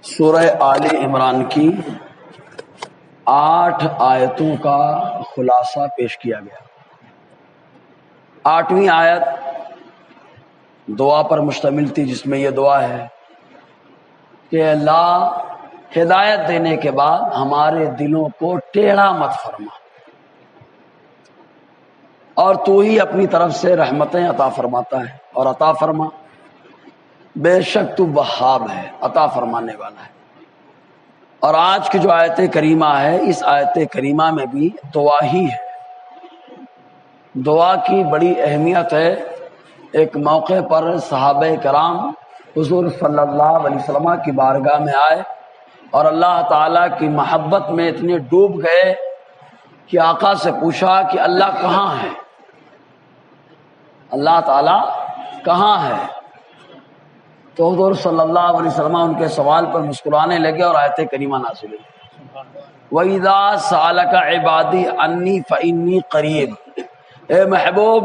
سورہ آل عمران کی 8 آیتوں کا خلاصہ پیش کیا گیا۔ 8ویں آیت دعا پر مشتمل تھی، جس میں یہ دعا ہے کہ اللہ ہدایت دینے کے بعد ہمارے دلوں کو ٹیڑھا مت فرما، اور تو ہی اپنی طرف سے رحمتیں عطا فرماتا ہے، اور عطا فرما، بے شک تو وہاب ہے، عطا فرمانے والا ہے۔ اور آج کی جو آیت کریمہ ہے، اس آیت کریمہ میں بھی دعا ہی ہے۔ دعا کی بڑی اہمیت ہے۔ ایک موقع پر صحابہ کرام حضور صلی اللہ علیہ وسلم کی بارگاہ میں آئے اور اللہ تعالیٰ کی محبت میں اتنے ڈوب گئے کہ آقا سے پوچھا کہ اللہ کہاں ہے، اللہ تعالیٰ کہاں ہے؟ تو حضور صلی اللہ علیہ وسلم ان کے سوال پر مسکرانے لگے اور آیت کریمہ نازل ہوئی۔ وَإِذَا سَأَلَكَ عِبَادِي عَنِّي فَإِنِّي قَرِيبٌ، اے محبوب،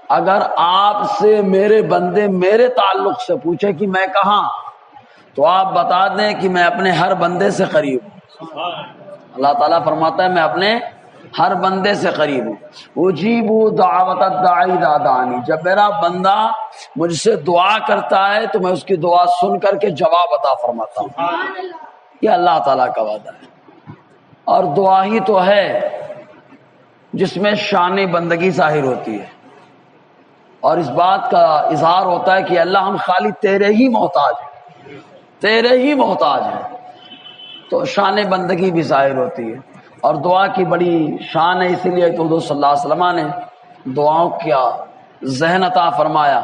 اگر آپ سے میرے بندے میرے تعلق سے پوچھے کہ میں کہاں، تو آپ بتا دیں کہ میں اپنے ہر بندے سے قریب ہوں۔ اللہ تعالیٰ فرماتا ہے میں اپنے ہر بندے سے قریب ہوں۔ اجیب دعوت الداعی اذا دعانی، جب میرا بندہ مجھ سے دعا کرتا ہے تو میں اس کی دعا سن کر کے جواب عطا فرماتا ہوں۔ یہ اللہ تعالیٰ کا وعدہ ہے، اور دعا ہی تو ہے جس میں شان بندگی ظاہر ہوتی ہے، اور اس بات کا اظہار ہوتا ہے کہ اللہ ہم خالی تیرے ہی محتاج ہیں، تیرے ہی محتاج ہیں، تو شان بندگی بھی ظاہر ہوتی ہے۔ اور دعا کی بڑی شان ہے، اسی لیے تو حضور صلی اللہ علیہ وسلم نے دعاؤں کا ذہن عطا فرمایا،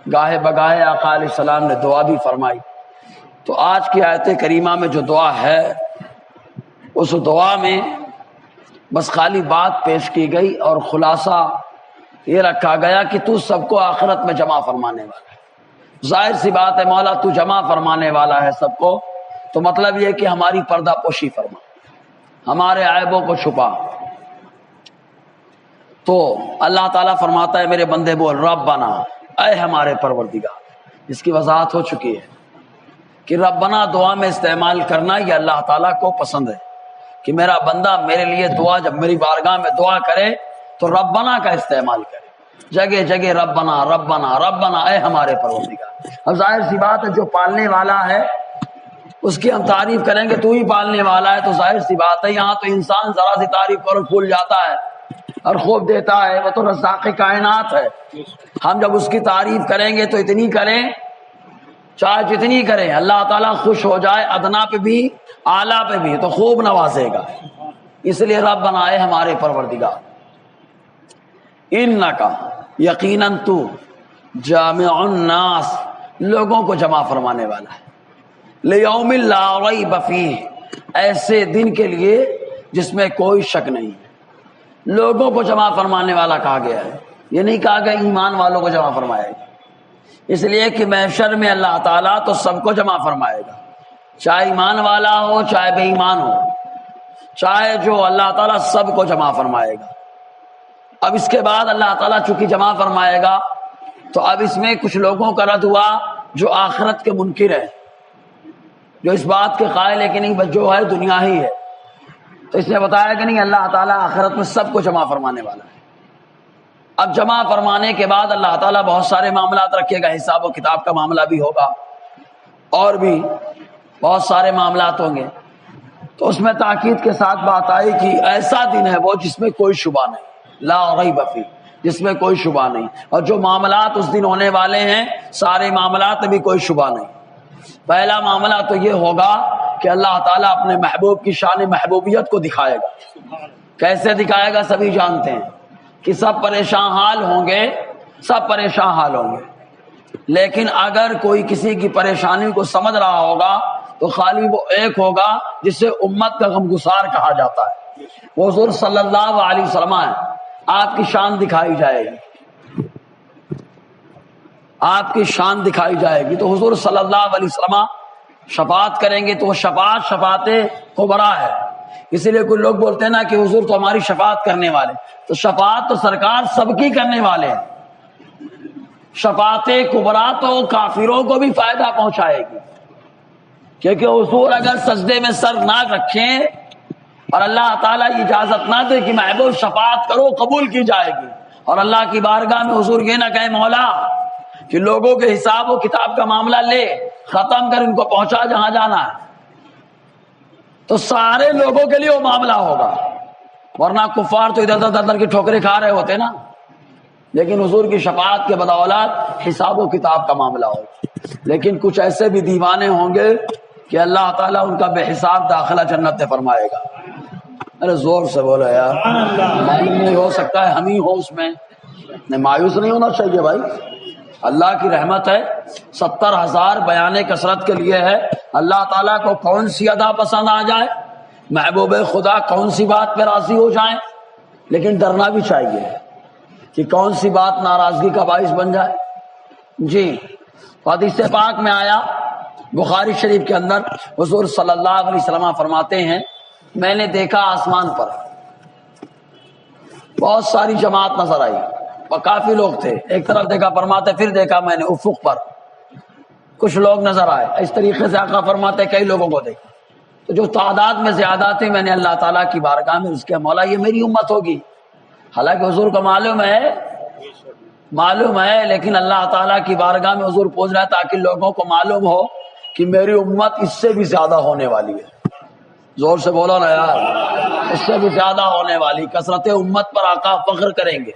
گاہے بگاہے آقا علیہ السلام نے دعا بھی فرمائی۔ تو آج کی آیت کریمہ میں جو دعا ہے، اس دعا میں بس خالی بات پیش کی گئی اور خلاصہ یہ رکھا گیا کہ تو سب کو آخرت میں جمع فرمانے والا ہے۔ ظاہر سی بات ہے، مولا تو جمع فرمانے والا ہے سب کو، تو مطلب یہ کہ ہماری پردہ پوشی فرما، ہمارے عیبوں کو چھپا۔ تو اللہ تعالیٰ فرماتا ہے میرے بندے بول ربنا، اے ہمارے پروردگار۔ اس کی وضاحت ہو چکی ہے کہ ربنا دعا میں استعمال کرنا یہ اللہ تعالیٰ کو پسند ہے، کہ میرا بندہ میرے لیے دعا جب میری بارگاہ میں دعا کرے تو ربنا کا استعمال کرے، جگہ جگہ ربنا ربنا ربنا، اے ہمارے پروردگار۔ اب ظاہر سی بات ہے جو پالنے والا ہے اس کی ہم تعریف کریں گے، تو ہی پالنے والا ہے، تو ظاہر سی بات ہے یہاں تو انسان ذرا سی تعریف کرو پھول جاتا ہے اور خوب دیتا ہے، وہ تو رزاق کائنات ہے۔ ہم جب اس کی تعریف کریں گے تو اتنی کریں، چاہے جتنی کریں، اللہ تعالیٰ خوش ہو جائے، ادنا پہ بھی اعلیٰ پہ بھی تو خوب نوازے گا۔ اس لیے ربنا، اے ہمارے پروردگار، انکا، یقیناً تو، جامع الناس، لوگوں کو جمع فرمانے والا ہے، لیوم لا ریب فیہ، ایسے دن کے لیے جس میں کوئی شک نہیں ہے۔ لوگوں کو جمع فرمانے والا کہا گیا ہے، یہ نہیں کہا گیا ایمان والوں کو جمع فرمائے گا، اس لیے کہ محشر میں اللہ تعالیٰ تو سب کو جمع فرمائے گا، چاہے ایمان والا ہو چاہے بے ایمان ہو، چاہے جو، اللہ تعالیٰ سب کو جمع فرمائے گا۔ اب اس کے بعد اللہ تعالیٰ چونکہ جمع فرمائے گا تو اب اس میں کچھ لوگوں کا رد ہوا جو آخرت کے منکر ہیں، جو اس بات کے قائل ہے کہ نہیں بس جو ہے دنیا ہی ہے، تو اس نے بتایا کہ نہیں، اللہ تعالیٰ آخرت میں سب کو جمع فرمانے والا ہے۔ اب جمع فرمانے کے بعد اللہ تعالیٰ بہت سارے معاملات رکھے گا، حساب و کتاب کا معاملہ بھی ہوگا اور بھی بہت سارے معاملات ہوں گے۔ تو اس میں تاکید کے ساتھ بات آئی کہ ایسا دن ہے وہ جس میں کوئی شبہ نہیں، لا ریب فیہ، جس میں کوئی شبہ نہیں، اور جو معاملات اس دن ہونے والے ہیں سارے معاملات میں بھی کوئی شبہ نہیں۔ پہلا معاملہ تو یہ ہوگا کہ اللہ تعالیٰ اپنے محبوب کی شان محبوبیت کو دکھائے گا۔ کیسے دکھائے گا سبھی جانتے ہیں کہ سب پریشان حال ہوں گے، سب پریشان حال ہوں گے، لیکن اگر کوئی کسی کی پریشانی کو سمجھ رہا ہوگا تو خالی وہ ایک ہوگا جسے امت کا غمگسار کہا جاتا ہے، وہ حضور صلی اللہ علیہ وسلم ہے۔ آپ کی شان دکھائی جائے گی، آپ کی شان دکھائی جائے گی، تو حضور صلی اللہ علیہ وسلم شفاعت کریں گے، تو وہ شفاعت کبریٰ ہے۔ اسی لیے کوئی لوگ بولتے ہیں نا کہ حضور تو ہماری شفاعت کرنے والے، تو شفاعت تو سرکار سب کی کرنے والے ہیں، شفاعت کبریٰ تو کافروں کو بھی فائدہ پہنچائے گی، کیونکہ حضور اگر سجدے میں سر نہ رکھیں اور اللہ تعالیٰ اجازت نہ دے کہ محبوب شفاعت کرو، قبول کی جائے گی، اور اللہ کی بارگاہ میں حضور یہ نہ کہے مولا کہ لوگوں کے حساب و کتاب کا معاملہ لے، ختم کر ان کو پہنچا جہاں جانا ہے، تو سارے لوگوں کے لیے وہ معاملہ ہوگا، ورنہ کفار تو ادھر ادھر کی ٹھوکریں کھا رہے ہوتے نا، لیکن حضور کی شفاعت کے بدولت حساب و کتاب کا معاملہ ہوگا۔ لیکن کچھ ایسے بھی دیوانے ہوں گے کہ اللہ تعالیٰ ان کا بے حساب داخلہ جنت میں فرمائے گا۔ ارے زور سے بولو یار، معلوم نہیں ہو سکتا ہے ہم ہی ہو اس میں، نہیں مایوس نہیں ہونا چاہیے بھائی، اللہ کی رحمت ہے، 70,000 بیان کثرت کے لیے ہے، اللہ تعالیٰ کو کون سی ادا پسند آ جائے، محبوب خدا کون سی بات پہ راضی ہو جائیں، لیکن ڈرنا بھی چاہیے کہ کون سی بات ناراضگی کا باعث بن جائے۔ جی حدیث پاک میں آیا بخاری شریف کے اندر، حضور صلی اللہ علیہ وسلم فرماتے ہیں میں نے دیکھا آسمان پر بہت ساری جماعت نظر آئی اور کافی لوگ تھے، ایک طرف دیکھا فرماتے پھر دیکھا میں نے افق پر کچھ لوگ نظر آئے، اس طریقے سے آقا فرماتے کئی لوگوں کو دیکھا، تو جو تعداد میں زیادہ تھے میں نے اللہ تعالیٰ کی بارگاہ میں اس کے مولا یہ میری امت ہوگی، حالانکہ حضور کو معلوم ہے لیکن اللہ تعالیٰ کی بارگاہ میں حضور پوچھ رہا ہے تاکہ لوگوں کو معلوم ہو کہ میری امت اس سے بھی زیادہ ہونے والی ہے، زور سے بولو نا یار، اس سے بھی زیادہ ہونے والی، کثرت امت پر آقا فخر کریں گے۔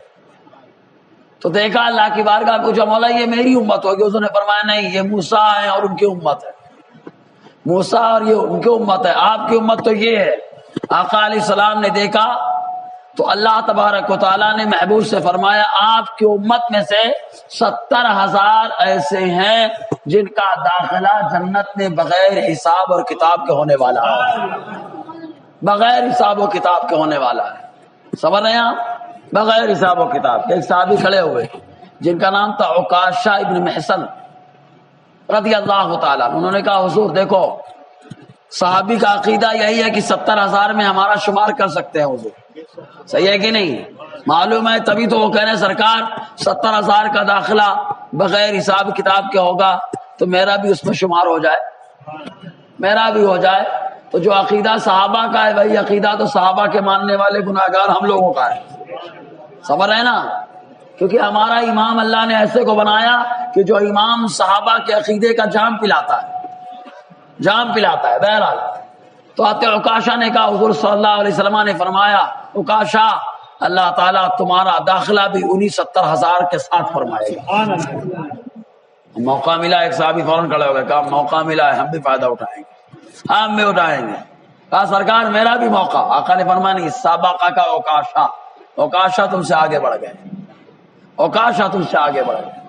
تو دیکھا اللہ کی بارگاہ پوچھا مولا یہ میری امت ہوگی، اس نے فرمایا نہیں یہ موسیٰ ہیں اور ان کی امت ہے، موسیٰ اور یہ ان کی امت ہے، آپ کی امت تو یہ ہے۔ آقا علیہ السلام نے دیکھا تو اللہ تبارک و تعالیٰ نے محبوب سے فرمایا آپ کی امت میں سے 70,000 ایسے ہیں جن کا داخلہ جنت میں بغیر حساب اور کتاب کے ہونے والا ہے، بغیر حساب و کتاب کے ہونے والا ہے، سمجھ رہے ہیں آپ، بغیر حساب و کتاب کے۔ ایک صحابی کھڑے ہوئے جن کا نام تھا عکاشہ ابن محصن رضی اللہ تعالیٰ، انہوں نے کہا حضور دیکھو صحابی کا عقیدہ یہی ہے کہ 70,000 میں ہمارا شمار کر سکتے ہیں حضور، صحیح ہے کہ نہیں؟ معلوم ہے، تبھی تو وہ کہہ رہے ہیں سرکار 70,000 کا داخلہ بغیر حساب کتاب کے ہوگا تو میرا بھی اس میں شمار ہو جائے، میرا بھی ہو جائے۔ تو جو عقیدہ صحابہ کا ہے وہی عقیدہ تو صحابہ کے ماننے والے گناہگار ہم لوگوں کا ہے، سمجھ رہے ہیں نا، کیونکہ ہمارا امام اللہ نے ایسے کو بنایا کہ جو امام صحابہ کے عقیدے کا جام پلاتا ہے۔ بہرحال تو آتے عکاشہ نے کہا حضور صلی اللہ علیہ وسلم نے فرمایا عکاشہ اللہ تعالیٰ تمہارا داخلہ بھی انہی 70,000 کے ساتھ فرمائے گا۔ موقع ملا، ایک صحابی فوراً کھڑے ہو گئے، کہا موقع ملا ہے ہم بھی فائدہ اٹھائیں گے، ہم بھی اٹھائیں گے۔ کہا سرکار میرا بھی موقع، آقا نے فرمایا نہیں، سابقہ کا عکاشہ تم سے آگے بڑھ گئے، عکاشہ تم سے آگے بڑھ گئے۔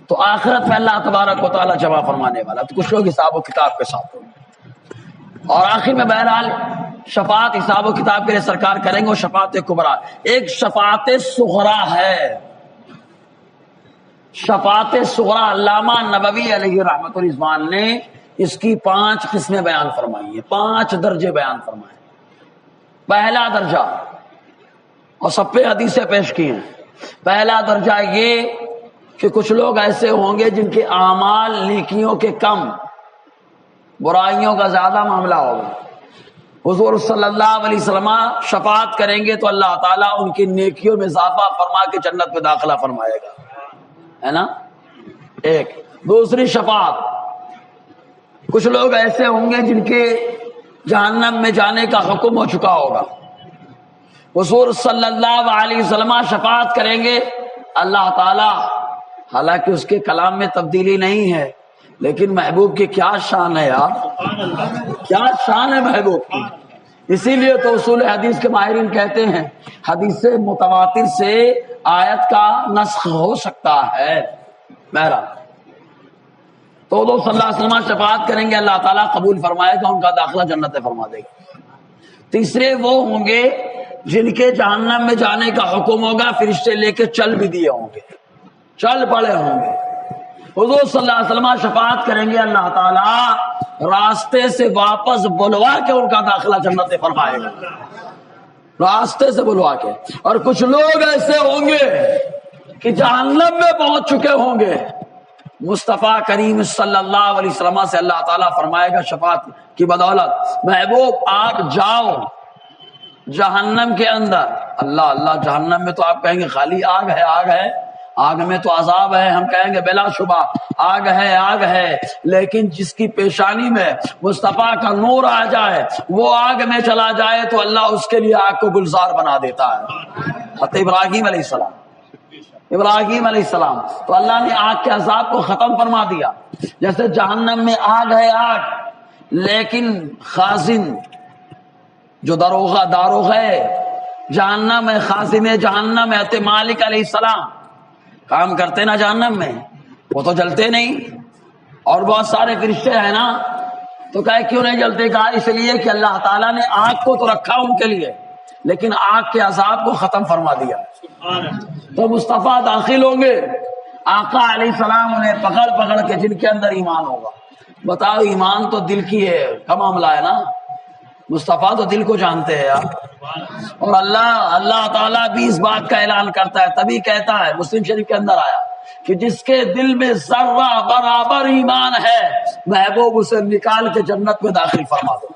تو آخرت میں اللہ تبارک و تعالیٰ جمع فرمانے والا، تو کچھ لوگ حساب و کتاب کے ساتھ ہوں گے، اور آخر میں بہرحال شفاعت حساب و کتاب کے لیے سرکار کریں گے، وہ شفاعت کبریٰ۔ ایک شفاعت صغریٰ ہے، شفاعت صغریٰ علامہ نووی علیہ رحمۃ الرضوان نے اس کی 5 قسمیں بیان فرمائی ہیں، 5 درجے بیان فرمائے۔ پہلا درجہ، اور سب پہ حدیثیں پیش کی ہیں، پہلا درجہ یہ کہ کچھ لوگ ایسے ہوں گے جن کے اعمال نیکیوں کے کم، برائیوں کا زیادہ معاملہ ہوگا، حضور صلی اللہ علیہ وسلم شفاعت کریں گے تو اللہ تعالیٰ ان کی نیکیوں میں اضافہ فرما کے جنت میں داخلہ فرمائے گا، ہے نا۔ ایک دوسری شفاعت، کچھ لوگ ایسے ہوں گے جن کے جہنم میں جانے کا حکم ہو چکا ہوگا، حضور صلی اللہ علیہ وسلم شفاعت کریں گے، اللہ تعالیٰ حالانکہ اس کے کلام میں تبدیلی نہیں ہے لیکن محبوب کی کیا شان ہے یار، کیا شان ہے محبوب کی۔ اسی لیے تو اصول حدیث کے ماہرین کہتے ہیں حدیث متواتر سے آیت کا نسخ ہو سکتا ہے۔ بہرحال تو لوگ صلی اللہ علیہ وسلم شفاعت کریں گے، اللہ تعالیٰ قبول فرمائے گا، ان کا داخلہ جنت میں فرما دے گا۔ تیسرے وہ ہوں گے جن کے جہنم میں جانے کا حکم ہوگا، فرشتے لے کے چل بھی دیے ہوں گے، چل پڑے ہوں گے، حضور صلی اللہ علیہ وسلم شفاعت کریں گے، اللہ تعالیٰ راستے سے واپس بلوا کے ان کا داخلہ جنت میں فرمائے گا، راستے سے بلوا کے۔ اور کچھ لوگ ایسے ہوں گے کہ جہنم میں پہنچ چکے ہوں گے، مصطفیٰ کریم صلی اللہ علیہ وسلم سے اللہ تعالیٰ فرمائے گا شفاعت کی بدولت، محبوب آپ جاؤ جہنم کے اندر۔ اللہ اللہ، جہنم میں تو آپ کہیں گے خالی آگ ہے، آگ ہے، آگ میں تو عذاب ہے، ہم کہیں گے بلا شبہ آگ ہے، آگ ہے، لیکن جس کی پیشانی میں مصطفیٰ کا نور آ جائے، وہ آگ میں چلا جائے تو اللہ اس کے لیے آگ کو گلزار بنا دیتا ہے۔ حضرت ابراہیم علیہ السلام، ابراہیم علیہ السلام تو اللہ نے آگ کے عذاب کو ختم فرما دیا۔ جیسے جہنم میں آگ ہے، آگ، لیکن خازن جو داروغ ہے جہنم ہے، خازن جہنم ہے، حضرت مالک علیہ السلام کام کرتے نا جہنم میں، وہ تو جلتے نہیں، اور بہت سارے فرشتے ہیں نا، تو کہے کیوں نہیں جلتے؟ کہا اس لیے کہ اللہ تعالیٰ نے آگ کو تو رکھا ان کے لیے، لیکن آگ کے عذاب کو ختم فرما دیا۔ تو مصطفیٰ داخل ہوں گے، آقا علیہ السلام انہیں پکڑ پکڑ کے، جن کے اندر ایمان ہوگا۔ بتاؤ ایمان تو دل کی ہے کا معاملہ ہے نا، مصطفیٰ تو دل کو جانتے ہیں یار، اور اللہ تعالیٰ بھی اس بات کا اعلان کرتا ہے، تبھی کہتا ہے، مسلم شریف کے اندر آیا کہ جس کے دل میں ذرہ برابر ایمان ہے محبوب اسے نکال کے جنت میں داخل فرما دو۔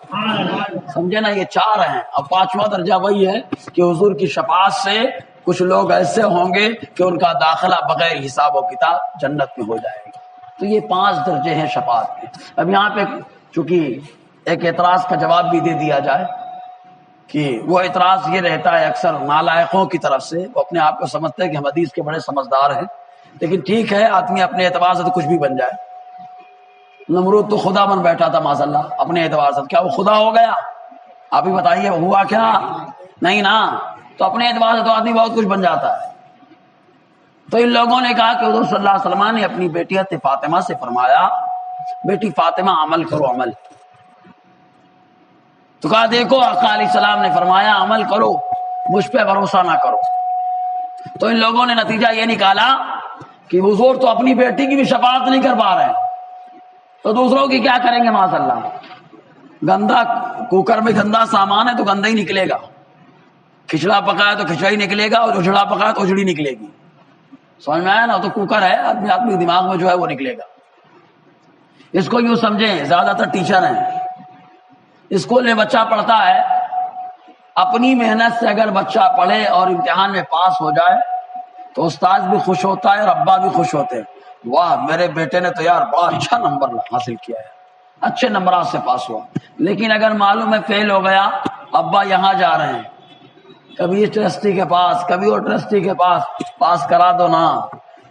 سمجھے نا، یہ چار ہیں، اب پانچواں درجہ وہی ہے کہ حضور کی شفاعت سے کچھ لوگ ایسے ہوں گے کہ ان کا داخلہ بغیر حساب و کتاب جنت میں ہو جائے گا۔ تو یہ 5 درجے ہیں شفاعت کے۔ اب یہاں پہ چونکہ ایک اعتراض کا جواب بھی دے دیا جائے کہ وہ اعتراض یہ رہتا ہے اکثر نالائقوں کی طرف سے، وہ اپنے آپ کو سمجھتے ہیں کہ ہم حدیث کے بڑے سمجھدار ہیں، لیکن ٹھیک ہے، آدمی اپنے اعتبار سے تو کچھ بھی بن جائے۔ نمرود تو خدا بن بیٹھا تھا معاذ اللہ اپنے اعتبار سے، کیا وہ خدا ہو گیا؟ آپ ہی بتائیے ہوا کیا؟ نہیں نا، تو اپنے اعتبار سے تو آدمی بہت کچھ بن جاتا ہے۔ تو ان لوگوں نے کہا کہ حضور صلی اللہ علیہ وسلم نے اپنی بیٹی حضرت فاطمہ سے فرمایا، بیٹی فاطمہ عمل کرو، عمل۔ تو کہا دیکھو آقا علیہ السلام نے فرمایا عمل کرو، مجھ پہ بھروسہ نہ کرو۔ تو ان لوگوں نے نتیجہ یہ نکالا کہ حضور تو اپنی بیٹی کی بھی شفاعت نہیں کر پا رہے ہیں، تو دوسروں کی کیا کریں گے؟ معاذ اللہ، گندا کوکر میں گندا سامان ہے تو گندا ہی نکلے گا، کھچڑا پکایا تو کھچڑا ہی نکلے گا، اور اجڑا پکایا تو اجڑی نکلے گی۔ سمجھ میں آیا نا؟ تو کوکر ہے، آدمی دماغ میں جو ہے وہ نکلے گا۔ اس کو یوں سمجھیں، زیادہ تر ٹیچر ہیں، اسکول میں بچہ پڑھتا ہے، اپنی محنت سے اگر بچہ پڑھے اور امتحان میں پاس ہو جائے تو استاد بھی خوش ہوتا ہے اور ابا بھی خوش ہوتے ہیں، واہ میرے بیٹے نے تو یار بڑا اچھا نمبر حاصل کیا ہے، اچھے نمبرات سے پاس ہوا۔ لیکن اگر معلوم ہے فیل ہو گیا، ابا یہاں جا رہے ہیں، کبھی اس ٹرسٹی کے پاس، کبھی وہ ٹرسٹی کے پاس کرا دو نا،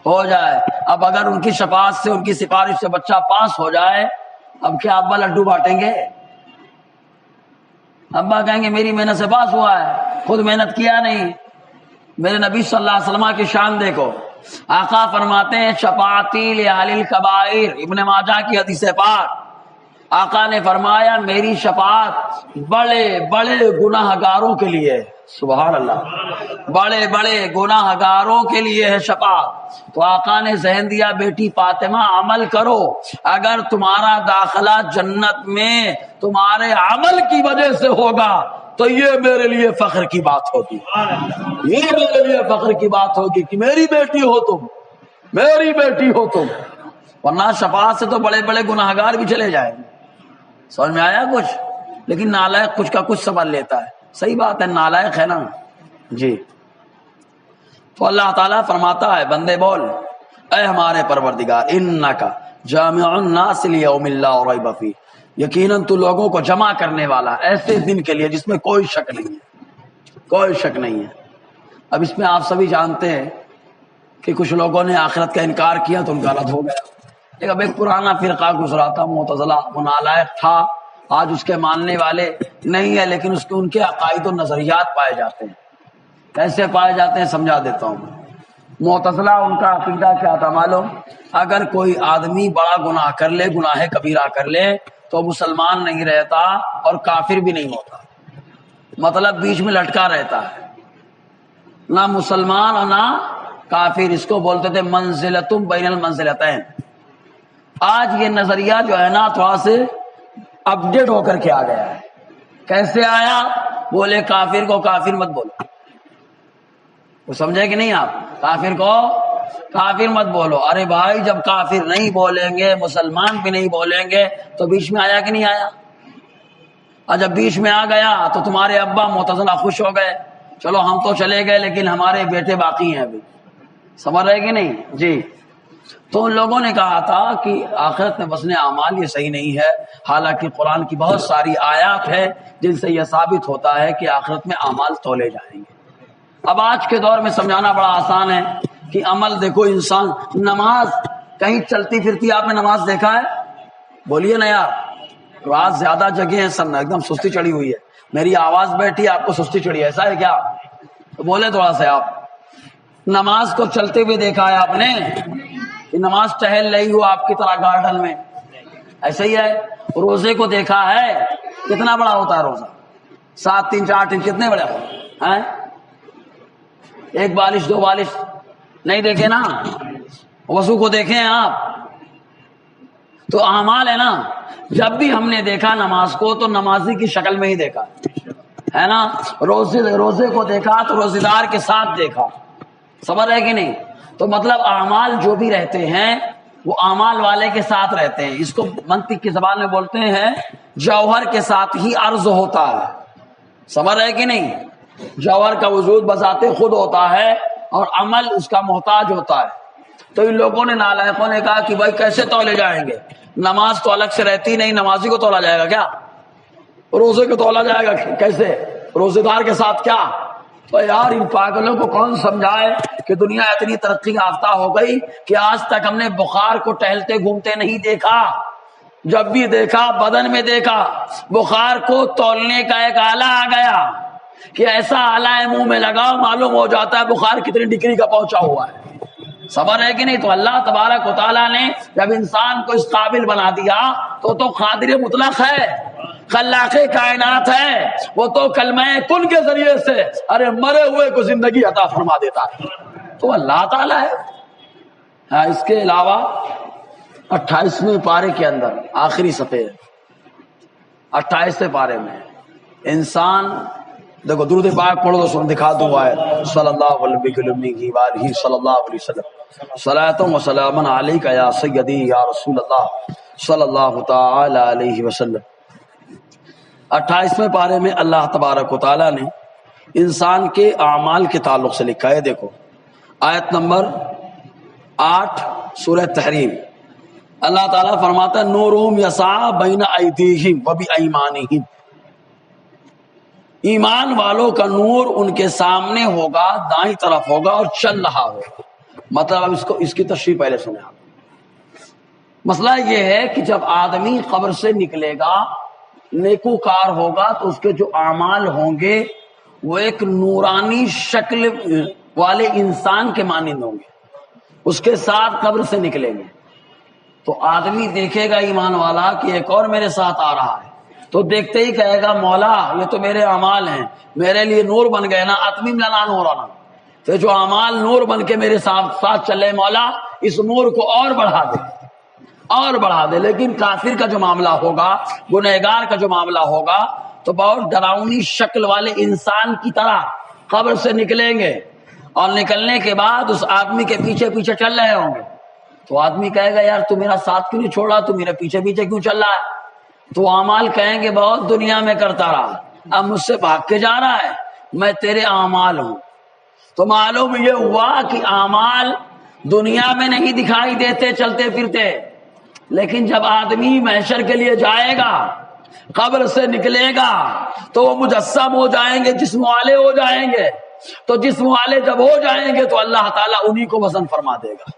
ہو جائے۔ اب اگر ان کی شفاعت سے، ان کی سفارش سے بچہ پاس ہو جائے، اب کیا ابا لڈو بانٹیں گے؟ ابا کہیں گے میری محنت سے پاس ہوا ہے، خود محنت کیا نہیں۔ میرے نبی صلی اللہ علیہ وسلم کی شان دیکھو، آقا فرماتے ہیں شفاعتی لأہل الکبائر، ابن ماجہ کی حدیث پاک، آقا نے فرمایا میری شفاعت بڑے بڑے گناہ گاروں کے لیے، سبحان اللہ، بڑے بڑے گناہ گاروں کے لیے ہے شفاعت۔ تو آقا نے ذہن دیا بیٹی فاطمہ عمل کرو، اگر تمہارا داخلہ جنت میں تمہارے عمل کی وجہ سے ہوگا تو یہ میرے لیے فخر کی بات ہوگی، یہ میرے لیے فخر کی بات ہوگی کہ میری بیٹی ہو تم، میری بیٹی ہو تم۔ ورنہ شفاعت سے تو بڑے بڑے گناہ گار بھی چلے جائیں گے۔ سمجھ میں آیا کچھ؟ لیکن نالائق کچھ کا کچھ سوال لیتا ہے، صحیح بات ہے، نالائق ہے نا جی۔ تو اللہ تعالیٰ فرماتا ہے بندے بول، اے ہمارے پروردگار، انک جامع الناس لیوم لا ریب فیہ، یقیناً تو لوگوں کو جمع کرنے والا ایسے دن کے لیے جس میں کوئی شک نہیں ہے، کوئی شک نہیں ہے۔ اب اس میں آپ سبھی جانتے ہیں کہ کچھ لوگوں نے آخرت کا انکار کیا تو ان کا رد ہو گیا۔ اب ایک پرانا فرقہ گزرا تھا معتزلہ، وہ نالائق تھا، آج اس کے ماننے والے نہیں ہے، لیکن ان کے عقائد و نظریات پائے جاتے ہیں۔ کیسے پائے جاتے ہیں سمجھا دیتا ہوں۔ معتزلہ ان کا عقیدہ کیا تھا معلوم؟ اگر کوئی آدمی بڑا گناہ کر لے، گناہ کبیرہ کر لے، تو مسلمان نہیں رہتا اور کافر بھی نہیں ہوتا، مطلب بیچ میں لٹکا رہتا ہے، نہ مسلمان اور نہ کافر۔ اس کو بولتے تھے منزلتم بین المنزلتین۔ آج یہ نظریہ جو ہے نا تھوڑا سے اپڈیٹ ہو کر کے آ گیا ہے۔ کیسے آیا؟ بولے کافر کو کافر مت بولو، وہ سمجھے کہ نہیں؟ آپ کافر کو کافر مت بولو. ارے بھائی جب کافر نہیں بولیں گے مسلمان بھی نہیں بولیں گے تو بیچ میں آیا کہ نہیں آیا؟ اور جب بیچ میں آ گیا تو تمہارے ابا معتزلہ خوش ہو گئے, چلو ہم تو چلے گئے لیکن ہمارے بیٹے باقی ہیں ابھی. سمجھ رہے کہ نہیں؟ جی. تو ان لوگوں نے کہا تھا کہ آخرت میں بسنے اعمال یہ صحیح نہیں ہے, حالانکہ قرآن کی بہت ساری آیات ہے جن سے یہ ثابت ہوتا ہے کہ آخرت میں اعمال تولے جائیں گے. اب آج کے دور میں سمجھانا بڑا آسان ہے کہ عمل دیکھو. انسان نماز کہیں چلتی پھرتی آپ نے نماز دیکھا ہے؟ بولیے نا یار. رات زیادہ جگہ ہیں سب ایک دم سستی چڑھی ہوئی ہے. میری آواز بیٹھی آپ کو سستی چڑھی ہے, ایسا ہے کیا؟ تو بولے تھوڑا سا. آپ نماز کو چلتے ہوئے دیکھا ہے آپ نے کہ نماز ٹہل رہی ہو آپ کی طرح گارڈن میں؟ ایسا ہی ہے. روزے کو دیکھا ہے کتنا بڑا ہوتا ہے روزہ؟ 7 3 4 انچ کتنے بڑے ہوتے ہیں؟ 1 بالش 2 بالش نہیں دیکھے نا. وضو کو دیکھیں آپ. تو اعمال ہے نا, جب بھی ہم نے دیکھا نماز کو تو نمازی کی شکل میں ہی دیکھا ہے نا. روزے کو دیکھا تو روزے دار کے ساتھ دیکھا. سمجھ رہے کہ نہیں؟ تو مطلب اعمال جو بھی رہتے ہیں وہ اعمال والے کے ساتھ رہتے ہیں. اس کو منطق کی زبان میں بولتے ہیں جوہر کے ساتھ ہی عرض ہوتا ہے. سمجھ رہے کہ نہیں؟ جوہر کا وجود بذات خود ہوتا ہے اور عمل اس کا محتاج ہوتا ہے. تو ان لوگوں نے نالائقوں نے کہا کہ بھائی کیسے تولے جائیں گے؟ نماز تو الگ سے رہتی نہیں, نمازی کو تولا جائے گا کیا؟ روزے کو تولا جائے گا کیسے؟ روزے دار کے ساتھ کیا؟ تو یار ان پاگلوں کو کون سمجھائے کہ دنیا اتنی ترقی یافتہ ہو گئی کہ آج تک ہم نے بخار کو ٹہلتے گھومتے نہیں دیکھا. جب بھی دیکھا بدن میں دیکھا. بخار کو تولنے کا ایک آلہ آ گیا کہ ایسا آلہ ہے منہ میں لگاؤ معلوم ہو جاتا ہے بخار کتنی ڈگری کا پہنچا ہوا ہے. صبر ہے کہ نہیں؟ تو اللہ تبارک و تعالیٰ نے جب انسان کو اس قابل بنا دیا تو قادر مطلق ہے, خلاق کائنات ہے. وہ تو کلمہ کن کے ذریعے سے ارے مرے ہوئے کو زندگی عطا فرما دیتا ہے. تو اللہ تعالیٰ ہے. ہاں, اس کے علاوہ 28ویں پارے کے اندر آخری صفحے 28ویں پارے میں انسان دیکھو درود پاک پڑھو تو دکھا دوں آیت صلی اللہ علیہ وآلہ صلی اللہ علیہ وسلم صلاۃ و سلام علیک یا سیدی یا رسول اللہ صلی اللہ تعالی علیہ وسلم. 28ویں پارے میں اللہ تبارک و تعالیٰ نے انسان کے اعمال کے تعلق سے لکھا ہے. دیکھو آیت نمبر 8 سورہ تحریم. اللہ تعالیٰ فرماتا ہے نورہم یسعی بین ایدیہم و بایمانہم. ایمان والوں کا نور ان کے سامنے ہوگا, دائیں طرف ہوگا اور چل رہا ہوگا. مطلب اب اس کی تشریح پہلے سنیں آپ. مسئلہ یہ ہے کہ جب آدمی قبر سے نکلے گا نیکوکار ہوگا تو اس کے جو اعمال ہوں گے وہ ایک نورانی شکل والے انسان کے مانند ہوں گے. اس کے ساتھ قبر سے نکلیں گے تو آدمی دیکھے گا ایمان والا کہ ایک اور میرے ساتھ آ رہا ہے, تو دیکھتے ہی کہے گا مولا یہ تو میرے اعمال ہیں, میرے لیے نور بن گئے نا. اتمم لنا نورنا, تو جو اعمال نور بن کے میرے ساتھ چلے مولا اس نور کو اور بڑھا دے اور بڑھا دے. لیکن کافر کا جو معاملہ ہوگا, گنہگار کا جو معاملہ ہوگا تو بہت ڈراؤنی شکل والے انسان کی طرح قبر سے نکلیں گے اور نکلنے کے بعد اس آدمی کے پیچھے پیچھے چل رہے ہوں گے. تو آدمی کہے گا یار تو میرا ساتھ کیوں نہیں چھوڑا, تو میرے پیچھے پیچھے کیوں چل رہا ہے؟ تو اعمال کہیں گے بہت دنیا میں کرتا رہا, اب مجھ سے بھاگ کے جا رہا ہے, میں تیرے اعمال ہوں. تو معلوم یہ ہوا کہ اعمال دنیا میں نہیں دکھائی دیتے چلتے پھرتے, لیکن جب آدمی محشر کے لیے جائے گا قبر سے نکلے گا تو وہ مجسم ہو جائیں گے, جسم والے ہو جائیں گے. تو جسم والے جب ہو جائیں گے تو اللہ تعالیٰ انہی کو وزن فرما دے گا.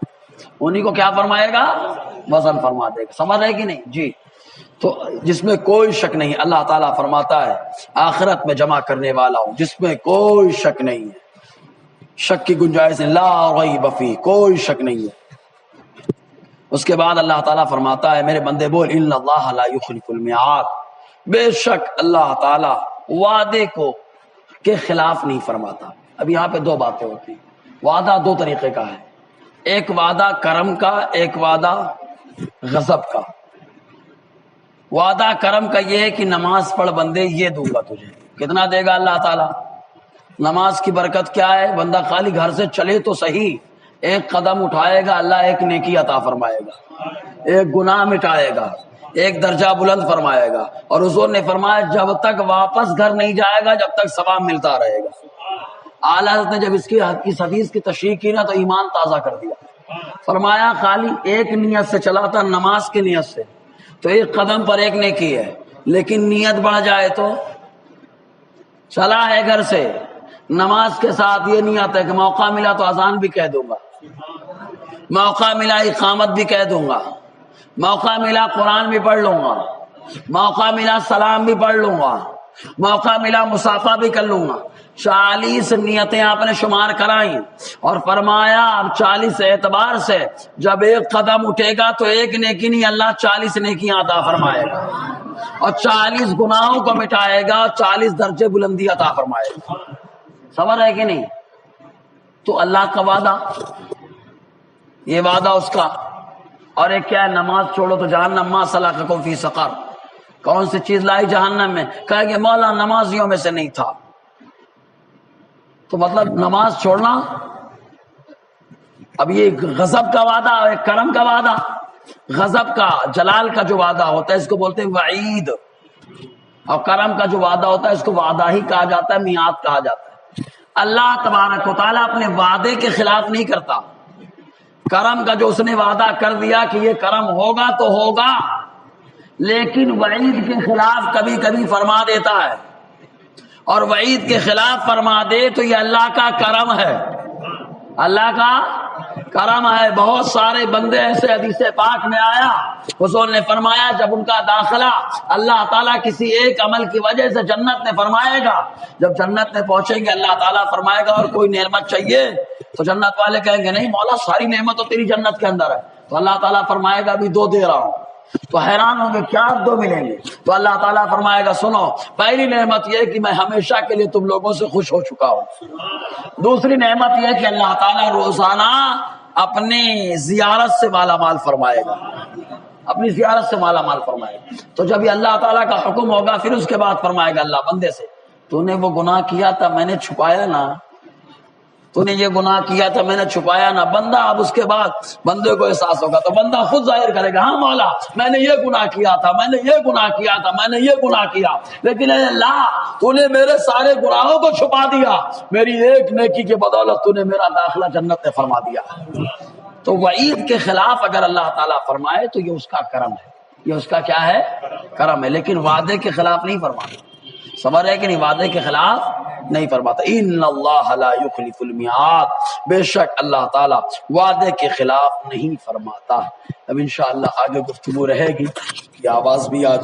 انہی کو کیا فرمائے گا؟ وزن فرما دے گا. سمجھ رہے کہ نہیں؟ جی. تو جس میں کوئی شک نہیں, اللہ تعالیٰ فرماتا ہے آخرت میں جمع کرنے والا ہوں جس میں کوئی شک نہیں ہے, شک کی گنجائش لا ریب فیہ, کوئی شک نہیں ہے. اس کے بعد اللہ تعالیٰ فرماتا ہے میرے بندے بول ان اللہ لا یخلف المیعاد, بے شک اللہ تعالیٰ وعدے کو کے خلاف نہیں فرماتا. اب یہاں پہ 2 باتیں ہوتی ہیں. وعدہ 2 طریقے کا ہے, ایک وعدہ کرم کا, ایک وعدہ غضب کا. وعدہ کرم کا یہ ہے کہ نماز پڑھ بندے یہ دوں گا تجھے. کتنا دے گا اللہ تعالیٰ؟ نماز کی برکت کیا ہے؟ بندہ خالی گھر سے چلے تو صحیح، ایک قدم اٹھائے گا اللہ ایک نیکی عطا فرمائے گا، ایک گناہ مٹائے گا، ایک درجہ بلند فرمائے گا۔ اور حضور نے فرمایا جب تک واپس گھر نہیں جائے گا جب تک ثواب ملتا رہے گا۔ اعلیٰ حضرت نے جب اس حدیث کی تشریح کی نا تو ایمان تازہ کر دیا۔ فرمایا خالی ایک نیت سے چلا تھا، نماز کی نیت سے، تو ایک قدم پر ایک نیکی ہے، لیکن نیت بڑھ جائے تو چلا ہے گھر سے، نماز کے ساتھ یہ نیت ہے کہ موقع ملا تو اذان بھی کہہ دوں گا، موقع ملا اقامت بھی کہہ دوں گا، موقع ملا قرآن بھی پڑھ لوں گا، موقع ملا سلام بھی پڑھ لوں گا، موقع ملا مصافحہ بھی کر لوں گا۔ 40 نیتیں آپ نے شمار کرائیں اور فرمایا اب 40 اعتبار سے جب ایک قدم اٹھے گا تو ایک نیکی نہیں، اللہ 40 نیکیاں عطا فرمائے گا، اور 40 گناہوں کو مٹائے گا، اور 40 درجے بلندی عطا فرمائے گا۔ صبر ہے کہ نہیں؟ تو اللہ کا وعدہ، یہ وعدہ اس کا۔ اور ایک کیا ہے؟ نماز چھوڑو تو جہنم، ما سلککم فی سقر، کون سی چیز لائی جہنم میں؟ کہا کہ مولا نمازیوں میں سے نہیں تھا۔ تو مطلب نماز چھوڑنا، اب یہ غضب کا وعدہ اور ایک کرم کا وعدہ۔ غضب کا، جلال کا جو وعدہ ہوتا ہے اس کو بولتے ہیں وعید، اور کرم کا جو وعدہ ہوتا ہے اس کو وعدہ ہی کہا جاتا ہے، میعاد کہا جاتا ہے۔ اللہ تبارک و تعالیٰ اپنے وعدے کے خلاف نہیں کرتا۔ کرم کا جو اس نے وعدہ کر دیا کہ یہ کرم ہوگا تو ہوگا، لیکن وعید کے خلاف کبھی کبھی فرما دیتا ہے، اور وعید کے خلاف فرما دے تو یہ اللہ کا کرم ہے، اللہ کا کرم ہے۔ بہت سارے بندے ایسے حدیث پاک میں آیا، حضور نے فرمایا جب ان کا داخلہ اللہ تعالیٰ کسی ایک عمل کی وجہ سے جنت میں فرمائے گا، جب جنت میں پہنچیں گے اللہ تعالیٰ فرمائے گا اور کوئی نعمت چاہیے؟ تو جنت والے کہیں گے نہیں مولا ساری نعمت تو تیری جنت کے اندر ہے۔ تو اللہ تعالیٰ فرمائے گا ابھی 2 دے رہا ہوں۔ تو حیران ہوں گے کیا 2 ملیں گے؟ تو اللہ تعالیٰ فرمائے گا سنو، پہلی نعمت یہ کہ میں ہمیشہ کے لیے تم لوگوں سے خوش ہو چکا ہوں۔ دوسری نعمت یہ کہ اللہ تعالیٰ روزانہ اپنی زیارت سے مالا مال فرمائے گا، اپنی زیارت سے مالا مال فرمائے گا۔ تو جب یہ اللہ تعالیٰ کا حکم ہوگا پھر اس کے بعد فرمائے گا اللہ بندے سے تو نے وہ گناہ کیا تھا میں نے چھپایا نا، تو نے یہ گناہ کیا تھا میں نے چھپایا نا۔ بندہ اب اس کے بعد بندے کو احساس ہوگا تو بندہ خود ظاہر کرے گا ہاں مولا میں نے یہ گناہ کیا تھا، میں نے یہ گناہ کیا تھا، میں نے یہ گناہ کیا، لیکن اے اللہ تو نے میرے سارے گناہوں کو چھپا دیا، میری ایک نیکی کی بدولت تو نے میرا داخلہ جنت میں فرما دیا۔ تو وعید کے خلاف اگر اللہ تعالیٰ فرمائے تو یہ اس کا کرم ہے، یہ اس کا کیا ہے؟ کرم ہے، لیکن وعدے کے خلاف نہیں فرماتا۔ صبر ہے کہ نہیں؟ وعدے کے خلاف نہیں فرماتا۔ ان اللہ لا یخلف المیعاد، بے شک اللہ تعالیٰ وعدے کے خلاف نہیں فرماتا۔ اب انشاءاللہ آگے گفتگو رہے گی، یہ آواز بھی آج